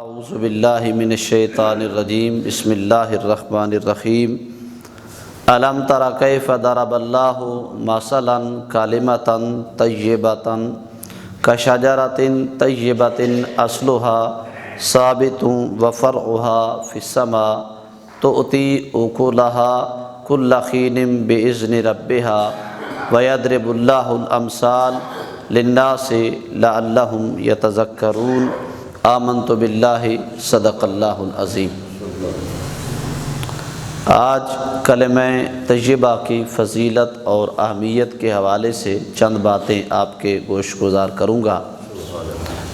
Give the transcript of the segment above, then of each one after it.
اعوذ باللہ من الشیطان الرجیم بسم اللہ الرحمن الرحیم الم تر کیف ضرب اللہ مثلا کلمۃ طیبۃ کشجرۃ طیبۃ اصلها ثابت وفرعها فی السماء تؤتی اکلها کل حین بإذن ربها ویضرب اللہ الامثال للناس لعلہم یتذکرون آمنت باللہ صدق اللہ العظیم۔ آج کلمہ طیبہ کی فضیلت اور اہمیت کے حوالے سے چند باتیں آپ کے گوش گزار کروں گا۔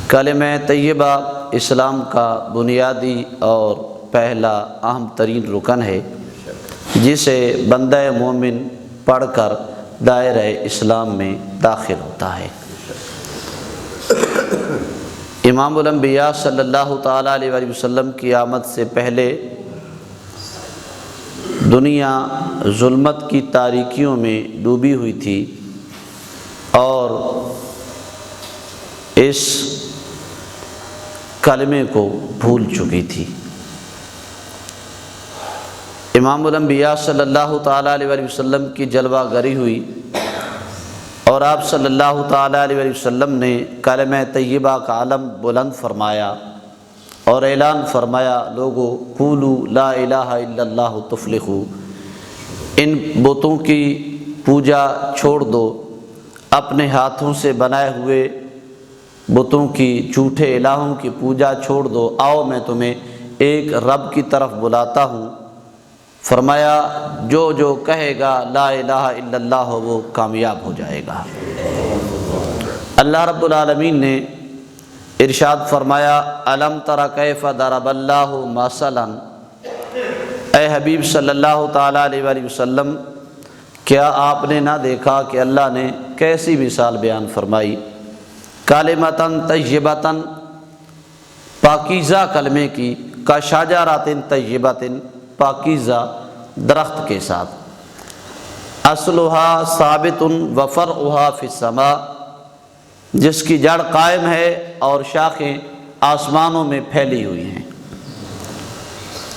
کلمہ طیبہ اسلام کا بنیادی اور پہلا اہم ترین رکن ہے جسے بندہ مومن پڑھ کر دائرہ اسلام میں داخل ہوتا ہے۔ امام الانبیاء صلی اللہ تعالیٰ علیہ وآلہ وسلم کی آمد سے پہلے دنیا ظلمت کی تاریکیوں میں ڈوبی ہوئی تھی اور اس کلمے کو بھول چکی تھی۔ امام الانبیاء صلی اللہ تعالیٰ علیہ وآلہ وسلم کی جلوہ گری ہوئی اور آپ صلی اللہ تعالیٰ علیہ وآلہ وسلم نے کلمہ طیبہ کا علم بلند فرمایا اور اعلان فرمایا، لوگو قولوا لا الہ الا اللہ تفلحوا، ان بتوں کی پوجا چھوڑ دو، اپنے ہاتھوں سے بنائے ہوئے بتوں کی جھوٹے الہوں کی پوجا چھوڑ دو، آؤ میں تمہیں ایک رب کی طرف بلاتا ہوں۔ فرمایا جو کہے گا لا الہ الا اللہ وہ کامیاب ہو جائے گا۔ اللہ رب العالمین نے ارشاد فرمایا، الم تر کیف ضرب اللہ مثلا، اے حبیب صلی اللہ تعالیٰ علیہ وآلہ وسلم کیا آپ نے نہ دیکھا کہ اللہ نے کیسی مثال بیان فرمائی، کلمۃ طیبۃ پاکیزہ کلمے کی، کشجرۃ طیبۃ پاکیزہ درخت کے ساتھ، اصلها ثابت وفرعها فی السماء جس کی جڑ قائم ہے اور شاخیں آسمانوں میں پھیلی ہوئی ہیں،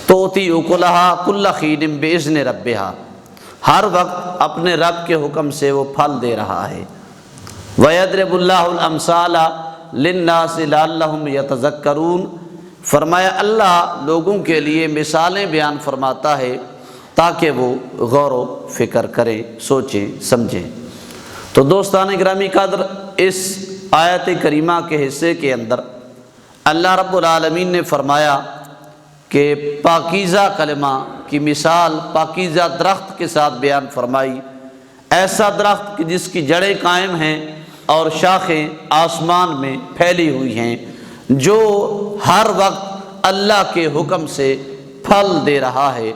تؤتی اکلها کل حین بإذن ربها ہر وقت اپنے رب کے حکم سے وہ پھل دے رہا ہے، ویضرب اللہ الامثال للناس لعلہم یتذکرون فرمایا اللہ لوگوں کے لیے مثالیں بیان فرماتا ہے تاکہ وہ غور و فکر کریں، سوچیں، سمجھیں۔ تو دوستان گرامی قدر، اس آیت کریمہ کے حصے کے اندر اللہ رب العالمین نے فرمایا کہ پاکیزہ کلمہ کی مثال پاکیزہ درخت کے ساتھ بیان فرمائی، ایسا درخت کہ جس کی جڑیں قائم ہیں اور شاخیں آسمان میں پھیلی ہوئی ہیں، جو ہر وقت اللہ کے حکم سے پھل دے رہا ہے۔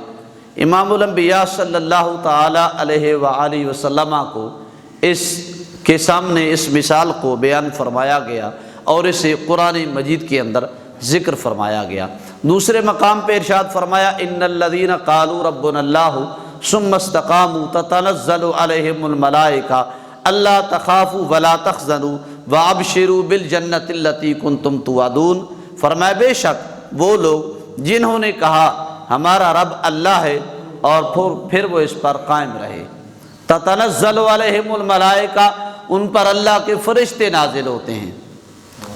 امام الانبیاء صلی اللہ تعالیٰ علیہ وآلہ وسلم کو اس کے سامنے اس مثال کو بیان فرمایا گیا اور اسے قرآن مجید کے اندر ذکر فرمایا گیا۔ دوسرے مقام پہ ارشاد فرمایا، ان الذین قالوا ربنا اللہ ثم استقاموا تتنزل علیہم الملائکہ اللہ تخافوا ولا تحزنوا وابشروا بالجنۃ التی کنتم توعدون فرمایا بے شک وہ لوگ جنہوں نے کہا ہمارا رب اللہ ہے اور پھر وہ اس پر قائم رہے، تتنزل علیہم الملائکہ ان پر اللہ کے فرشتے نازل ہوتے ہیں،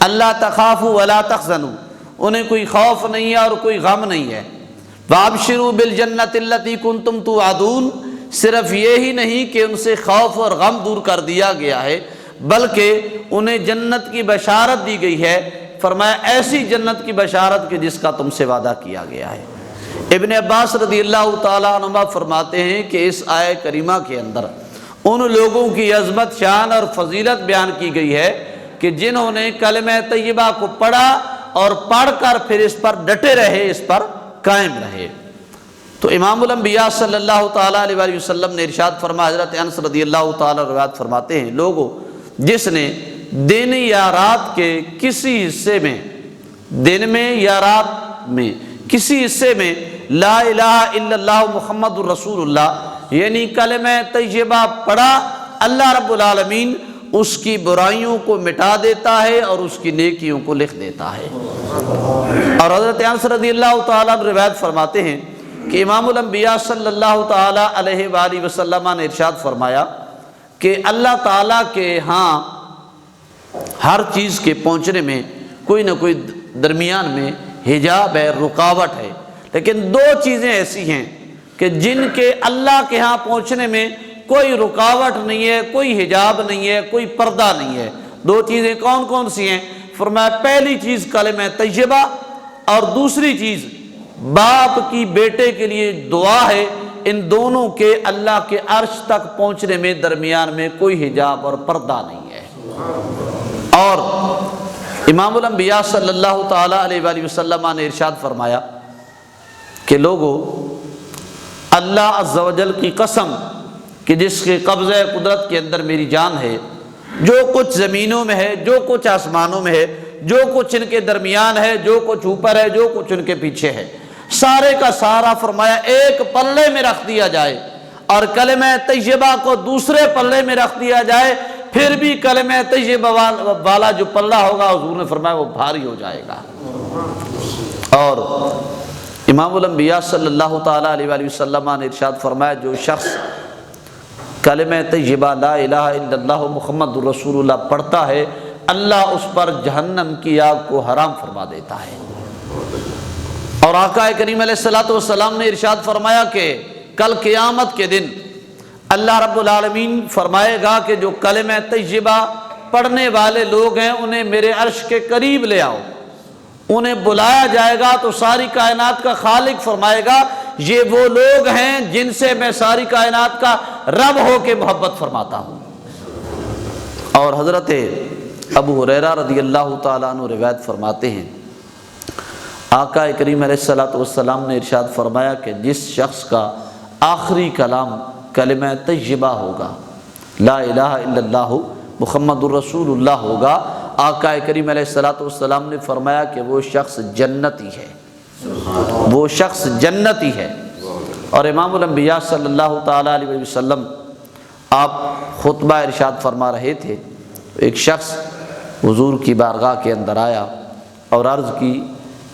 اللہ تخافوا ولا تحزنوا انہیں کوئی خوف نہیں ہے اور کوئی غم نہیں ہے، وابشروا بالجنۃ التی کنتم توعدون صرف یہی نہیں کہ ان سے خوف اور غم دور کر دیا گیا ہے بلکہ انہیں جنت کی بشارت دی گئی ہے، فرمایا ایسی جنت کی بشارت کہ جس کا تم سے وعدہ کیا گیا ہے۔ ابن عباس رضی اللہ تعالیٰ عنہ فرماتے ہیں کہ اس آیہ کریمہ کے اندر ان لوگوں کی عظمت، شان اور فضیلت بیان کی گئی ہے کہ جنہوں نے کلمہ طیبہ کو پڑھا اور پڑھ کر پھر اس پر ڈٹے رہے، اس پر قائم رہے۔ تو امام الانبیاء صلی اللہ تعالیٰ علیہ وآلہ وسلم نے ارشاد فرمایا، حضرت انس رضی اللہ تعالیٰ روایت فرماتے ہیں، لوگوں جس نے دن یا رات کے کسی حصے میں، دن میں یا رات میں کسی حصے میں لا الہ الا اللہ محمد الرسول اللہ یعنی کلمہ طیبہ پڑھا، اللہ رب العالمین اس کی برائیوں کو مٹا دیتا ہے اور اس کی نیکیوں کو لکھ دیتا ہے۔ اور حضرت انس رضی اللہ تعالیٰ عنہ روایت فرماتے ہیں کہ امام الانبیاء صلی اللہ تعالیٰ علیہ وآلہ وسلم نے ارشاد فرمایا کہ اللہ تعالیٰ کے ہاں ہر چیز کے پہنچنے میں کوئی نہ کوئی درمیان میں حجاب ہے، رکاوٹ ہے، لیکن دو چیزیں ایسی ہیں کہ جن کے اللہ کے ہاں پہنچنے میں کوئی رکاوٹ نہیں ہے، کوئی حجاب نہیں ہے، کوئی پردہ نہیں ہے۔ دو چیزیں کون کون سی ہیں؟ فرمایا پہلی چیز کلمہ طیبہ، اور دوسری چیز باپ کی بیٹے کے لیے دعا ہے۔ ان دونوں کے اللہ کے عرش تک پہنچنے میں درمیان میں کوئی حجاب اور پردہ نہیں ہے۔ اور امام الانبیاء صلی اللہ تعالیٰ علیہ وآلہ وسلم نے ارشاد فرمایا کہ لوگو، اللہ عز و جل کی قسم کہ جس کے قبضہ قدرت کے اندر میری جان ہے، جو کچھ زمینوں میں ہے، جو کچھ آسمانوں میں ہے، جو کچھ ان کے درمیان ہے، جو کچھ اوپر ہے، جو کچھ ان کے پیچھے ہے، سارے کا سارا فرمایا ایک پلے میں رکھ دیا جائے اور کلمہ طیبہ کو دوسرے پلے میں رکھ دیا جائے، پھر بھی کلمہ طیبہ والا جو پلہ ہوگا حضور نے فرمایا وہ بھاری ہو جائے گا۔ اور امام الانبیاء صلی اللہ تعالیٰ علیہ وآلہ وسلم نے ارشاد فرمایا جو شخص کلمہ طیبہ لا الہ الا اللہ محمد رسول اللہ پڑھتا ہے، اللہ اس پر جہنم کی آگ کو حرام فرما دیتا ہے۔ اور آقا کریم علیہ الصلوۃ والسلام نے ارشاد فرمایا کہ کل قیامت کے دن اللہ رب العالمین فرمائے گا کہ جو کلمہ طیبہ پڑھنے والے لوگ ہیں انہیں میرے عرش کے قریب لے آؤ۔ انہیں بلایا جائے گا تو ساری کائنات کا خالق فرمائے گا یہ وہ لوگ ہیں جن سے میں ساری کائنات کا رب ہو کے محبت فرماتا ہوں۔ اور حضرت ابو ہریرہ رضی اللہ تعالیٰ عنہ روایت فرماتے ہیں آقا کریم علیہ الصلوۃ والسلام نے ارشاد فرمایا کہ جس شخص کا آخری کلام کلمہ طیبہ ہوگا، لا الہ الا اللہ محمد الرسول اللہ ہوگا، آقا کریم علیہ الصلوۃ والسلام نے فرمایا کہ وہ شخص جنتی ہے، وہ شخص جنتی ہے۔ اور امام الانبیاء صلی اللہ تعالیٰ علیہ وسلم آپ خطبہ ارشاد فرما رہے تھے، ایک شخص حضور کی بارگاہ کے اندر آیا اور عرض کی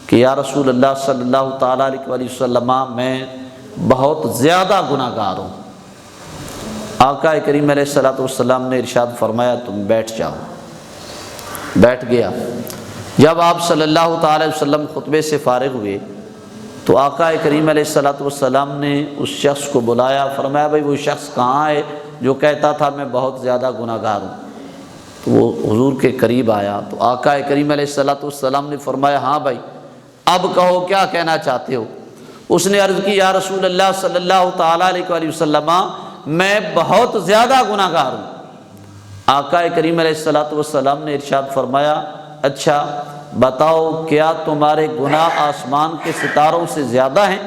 کہ یا رسول اللہ صلی اللہ تعالیٰ علیہ وسلم میں بہت زیادہ گناہ گار ہوں۔ آقا کریم علیہ الصلوۃ والسلام نے ارشاد فرمایا تم بیٹھ جاؤ۔ بیٹھ گیا۔ جب آپ صلی اللہ تعالیٰ علیہ وسلم خطبے سے فارغ ہوئے تو آقا کریم علیہ الصلوۃ والسلام نے اس شخص کو بلایا، فرمایا بھائی وہ شخص کہاں ہے جو کہتا تھا میں بہت زیادہ گناہ گار ہوں؟ تو وہ حضور کے قریب آیا تو آقا کریم علیہ الصلوۃ والسلام نے فرمایا ہاں بھائی اب کہو کیا کہنا چاہتے ہو؟ اس نے عرض کی یا رسول اللہ صلی اللہ تعالیٰ علیہ وسلم میں بہت زیادہ گناہ گار ہوں۔ آقا کریم علیہ الصلوۃ والسلام نے ارشاد فرمایا اچھا بتاؤ کیا تمہارے گناہ آسمان کے ستاروں سے زیادہ ہیں؟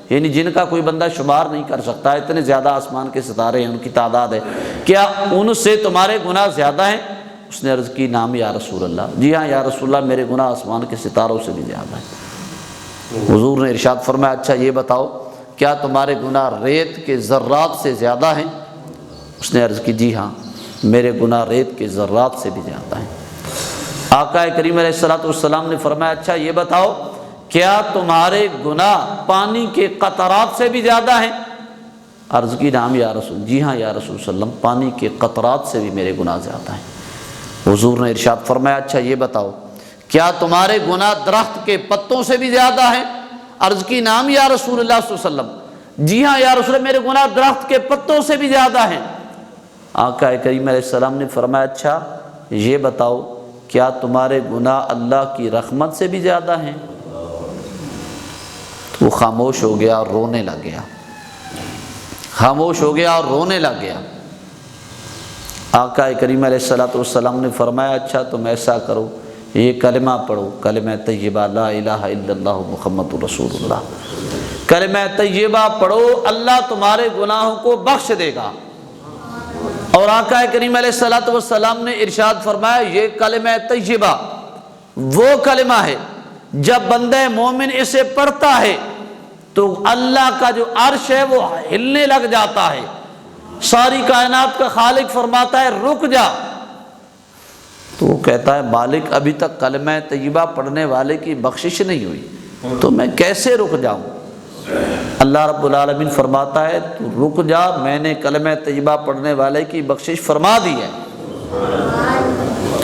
یعنی جن کا کوئی بندہ شمار نہیں کر سکتا، اتنے زیادہ آسمان کے ستارے ہیں، ان کی تعداد ہے، کیا ان سے تمہارے گناہ زیادہ ہیں؟ اس نے عرض کی نام یا رسول اللہ، جی ہاں یا رسول اللہ میرے گناہ آسمان کے ستاروں سے بھی زیادہ ہیں۔ حضور نے ارشاد فرمایا اچھا یہ بتاؤ کیا تمہارے گناہ ریت کے ذرات سے زیادہ ہیں؟ اس نے عرض کی جی ہاں میرے گناہ ریت کے ذرات سے بھی زیادہ ہیں۔ آقا کریم علیہ الصلوۃ والسلام نے فرمایا اچھا یہ بتاؤ کیا تمہارے گناہ پانی کے قطرات سے بھی زیادہ ہیں؟ عرض کی نام یا رسول، جی ہاں یا رسول وسلم پانی کے قطرات سے بھی میرے گناہ زیادہ ہیں۔ حضور نے ارشاد فرمایا اچھا یہ بتاؤ کیا تمہارے گناہ درخت کے پتوں سے بھی زیادہ ہیں؟ عرض کی نام یا رسول اللہ صلی اللہ علیہ وسلم، جی ہاں یا رسول اللہ میرے گناہ درخت کے پتوں سے بھی زیادہ ہیں۔ آقا کریم علیہ السلام نے فرمایا اچھا یہ بتاؤ کیا تمہارے گناہ اللہ کی رحمت سے بھی زیادہ ہیں؟ وہ خاموش ہو گیا اور رونے لگ گیا، خاموش ہو گیا اور رونے لگ گیا۔ آقا کریم علیہ الصلوۃ والسلام نے فرمایا اچھا تم ایسا کرو یہ کلمہ پڑھو، کلمہ طیبہ لا الہ الا اللہ محمد رسول اللہ، کلمہ طیبہ پڑھو اللہ تمہارے گناہوں کو بخش دے گا۔ اور آقا کریم علیہ الصلوۃ والسلام نے ارشاد فرمایا یہ کلمہ طیبہ وہ کلمہ ہے جب بندہ مومن اسے پڑھتا ہے تو اللہ کا جو عرش ہے وہ ہلنے لگ جاتا ہے، ساری کائنات کا خالق فرماتا ہے رک جا، تو وہ کہتا ہے مالک ابھی تک کلمہ طیبہ پڑھنے والے کی بخشش نہیں ہوئی تو میں کیسے رک جاؤں؟ اللہ رب العالمین فرماتا ہے تو رک جا، میں نے کلمہ طیبہ پڑھنے والے کی بخشش فرما دی ہے،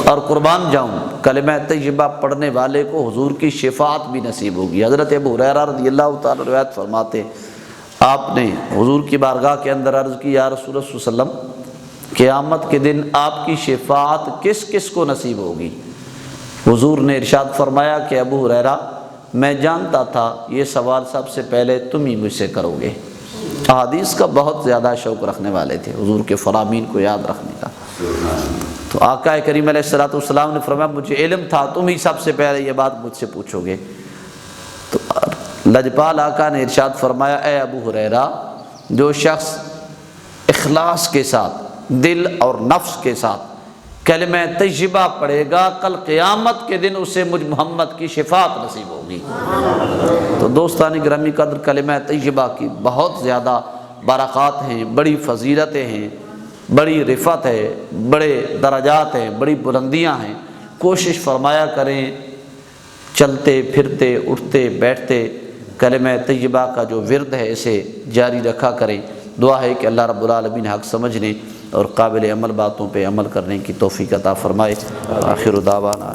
اور قربان جاؤں کلمہ طیبہ پڑھنے والے کو حضور کی شفاعت بھی نصیب ہوگی۔ حضرت ابو ہریرہ رضی اللہ تعالیٰ روایت فرماتے آپ نے حضور کی بارگاہ کے اندر عرض کی یا رسول اللہ صلی اللہ علیہ وسلم قیامت کے دن آپ کی شفاعت کس کس کو نصیب ہوگی؟ حضور نے ارشاد فرمایا کہ ابو ہریرہ میں جانتا تھا یہ سوال سب سے پہلے تم ہی مجھ سے کرو گے۔ احادیث کا بہت زیادہ شوق رکھنے والے تھے، حضور کے فرامین کو یاد رکھنے کا۔ تو آقا کریم علیہ الصلوۃ والسلام نے فرمایا مجھے علم تھا تم ہی سب سے پہلے یہ بات مجھ سے پوچھو گے۔ تو لجپال آقا نے ارشاد فرمایا اے ابو ہریرہ، جو شخص اخلاص کے ساتھ دل اور نفس کے ساتھ کلمہ طیبہ پڑھے گا کل قیامت کے دن اسے مجھ محمد کی شفاعت نصیب ہوگی۔ تو دوستان گرامی قدر کلمہ طیبہ کی بہت زیادہ برکات ہیں، بڑی فضیلتیں ہیں، بڑی رفعت ہے، بڑے درجات ہیں، بڑی بلندیاں ہیں۔ کوشش فرمایا کریں چلتے پھرتے اٹھتے بیٹھتے کلمہ طیبہ کا جو ورد ہے اسے جاری رکھا کریں۔ دعا ہے کہ اللہ رب العالمین حق سمجھنے اور قابل عمل باتوں پہ عمل کرنے کی توفیق عطا فرمائے۔ آخر دعوانا